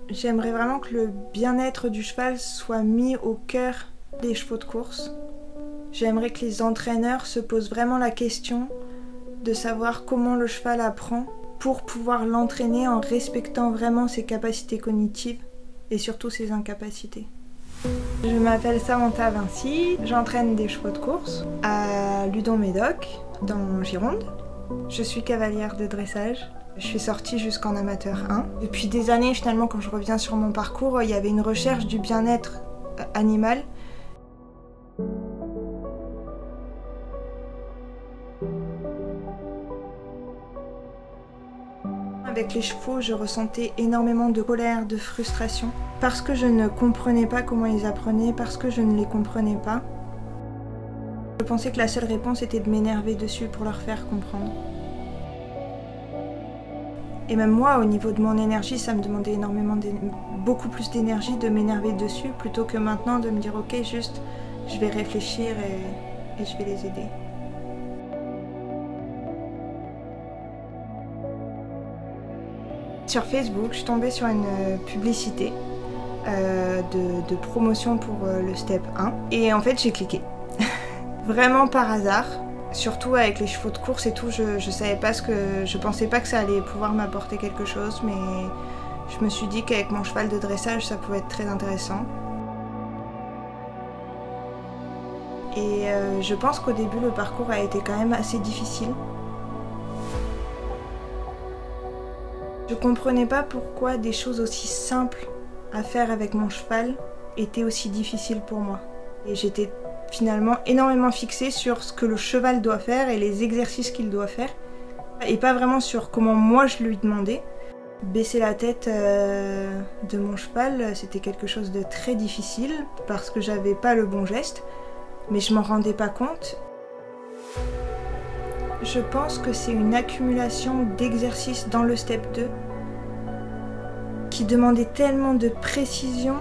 J'aimerais vraiment que le bien-être du cheval soit mis au cœur des chevaux de course. J'aimerais que les entraîneurs se posent vraiment la question de savoir comment le cheval apprend pour pouvoir l'entraîner en respectant vraiment ses capacités cognitives et surtout ses incapacités. Je m'appelle Samantha Vinci, j'entraîne des chevaux de course à Ludon-Médoc, dans Gironde. Je suis cavalière de dressage. Je suis sortie jusqu'en amateur 1. Depuis des années, finalement, quand je reviens sur mon parcours, il y avait une recherche du bien-être animal. Avec les chevaux, je ressentais énormément de colère, de frustration, parce que je ne comprenais pas comment ils apprenaient, parce que je ne les comprenais pas. Je pensais que la seule réponse était de m'énerver dessus pour leur faire comprendre. Et même moi, au niveau de mon énergie, ça me demandait énormément, beaucoup plus d'énergie de m'énerver dessus, plutôt que maintenant de me dire ok, juste, je vais réfléchir et je vais les aider. Sur Facebook, je suis tombée sur une publicité de promotion pour le Step 1. Et en fait, j'ai cliqué. Vraiment par hasard. Surtout avec les chevaux de course et tout, je savais pas je pensais pas que ça allait pouvoir m'apporter quelque chose, mais je me suis dit qu'avec mon cheval de dressage, ça pouvait être très intéressant. Et je pense qu'au début, le parcours a été quand même assez difficile. Je comprenais pas pourquoi des choses aussi simples à faire avec mon cheval étaient aussi difficiles pour moi. Et j'étais finalement énormément fixée sur ce que le cheval doit faire et les exercices qu'il doit faire, et pas vraiment sur comment moi je lui demandais. Baisser la tête de mon cheval, c'était quelque chose de très difficile parce que j'avais pas le bon geste, mais je m'en rendais pas compte. Je pense que c'est une accumulation d'exercices dans le step 2 qui demandait tellement de précision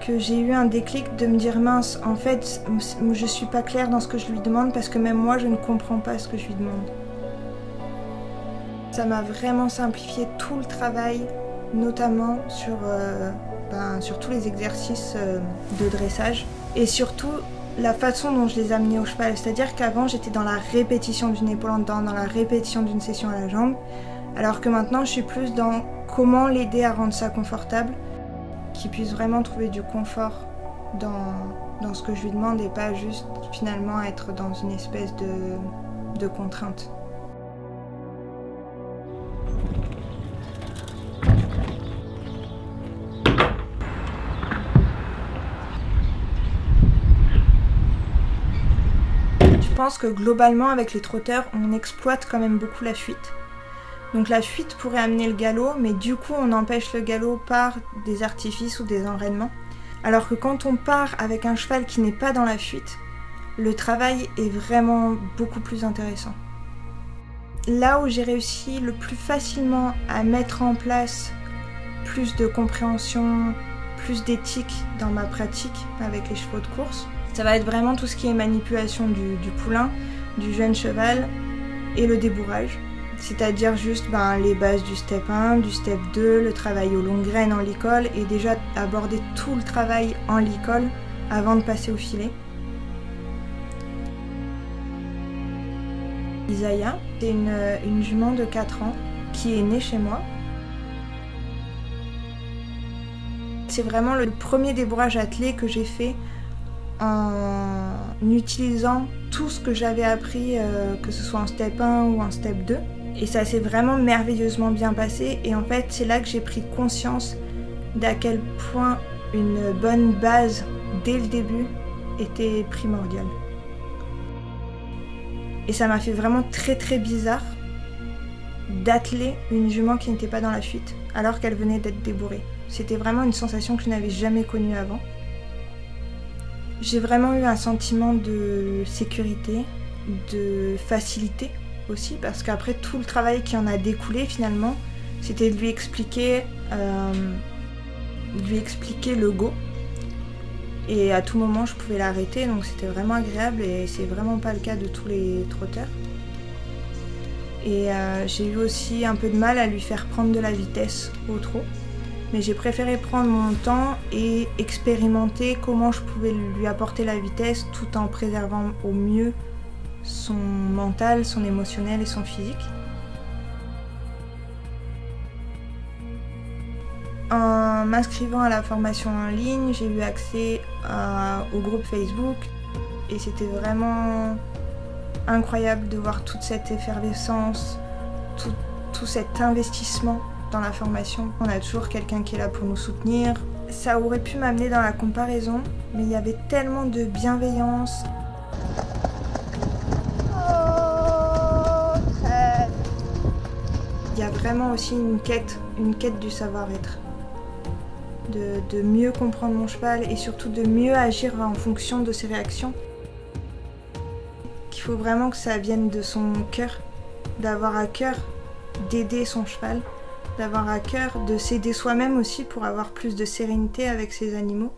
que j'ai eu un déclic de me dire mince, en fait, je suis pas claire dans ce que je lui demande parce que même moi, je ne comprends pas ce que je lui demande. Ça m'a vraiment simplifié tout le travail, notamment sur tous les exercices de dressage et surtout la façon dont je les amenais au cheval. C'est-à-dire qu'avant, j'étais dans la répétition d'une épaule en dedans, dans la répétition d'une session à la jambe, alors que maintenant, je suis plus dans comment l'aider à rendre ça confortable, qu'il puisse vraiment trouver du confort dans ce que je lui demande et pas juste finalement être dans une espèce de contrainte. Je pense que globalement avec les trotteurs, on exploite quand même beaucoup la fuite. Donc la fuite pourrait amener le galop, mais du coup on empêche le galop par des artifices ou des enraînements. Alors que quand on part avec un cheval qui n'est pas dans la fuite, le travail est vraiment beaucoup plus intéressant. Là où j'ai réussi le plus facilement à mettre en place plus de compréhension, plus d'éthique dans ma pratique avec les chevaux de course, ça va être vraiment tout ce qui est manipulation du poulain, du jeune cheval et le débourrage. C'est-à-dire juste les bases du step 1, du step 2, le travail aux longues graines en licol et déjà aborder tout le travail en licol avant de passer au filet. Isaiah, c'est une jument de 4 ans qui est née chez moi. C'est vraiment le premier débourrage attelé que j'ai fait en utilisant tout ce que j'avais appris, que ce soit en step 1 ou en step 2. Et ça s'est vraiment merveilleusement bien passé. Et en fait, c'est là que j'ai pris conscience d'à quel point une bonne base dès le début était primordiale. Et ça m'a fait vraiment très très bizarre d'atteler une jument qui n'était pas dans la fuite alors qu'elle venait d'être débourrée. C'était vraiment une sensation que je n'avais jamais connue avant. J'ai vraiment eu un sentiment de sécurité, de facilité aussi, parce qu'après tout le travail qui en a découlé finalement, c'était de lui expliquer le go. Et à tout moment je pouvais l'arrêter, donc c'était vraiment agréable et c'est vraiment pas le cas de tous les trotteurs. Et j'ai eu aussi un peu de mal à lui faire prendre de la vitesse au trot. Mais j'ai préféré prendre mon temps et expérimenter comment je pouvais lui apporter la vitesse tout en préservant au mieux son mental, son émotionnel et son physique. En m'inscrivant à la formation en ligne, j'ai eu accès au groupe Facebook et c'était vraiment incroyable de voir toute cette effervescence, tout cet investissement dans la formation. On a toujours quelqu'un qui est là pour nous soutenir. Ça aurait pu m'amener dans la comparaison, mais il y avait tellement de bienveillance. Il y a vraiment aussi une quête du savoir-être. De mieux comprendre mon cheval et surtout de mieux agir en fonction de ses réactions. Il faut vraiment que ça vienne de son cœur, d'avoir à cœur d'aider son cheval, d'avoir à cœur de s'aider soi-même aussi pour avoir plus de sérénité avec ses animaux.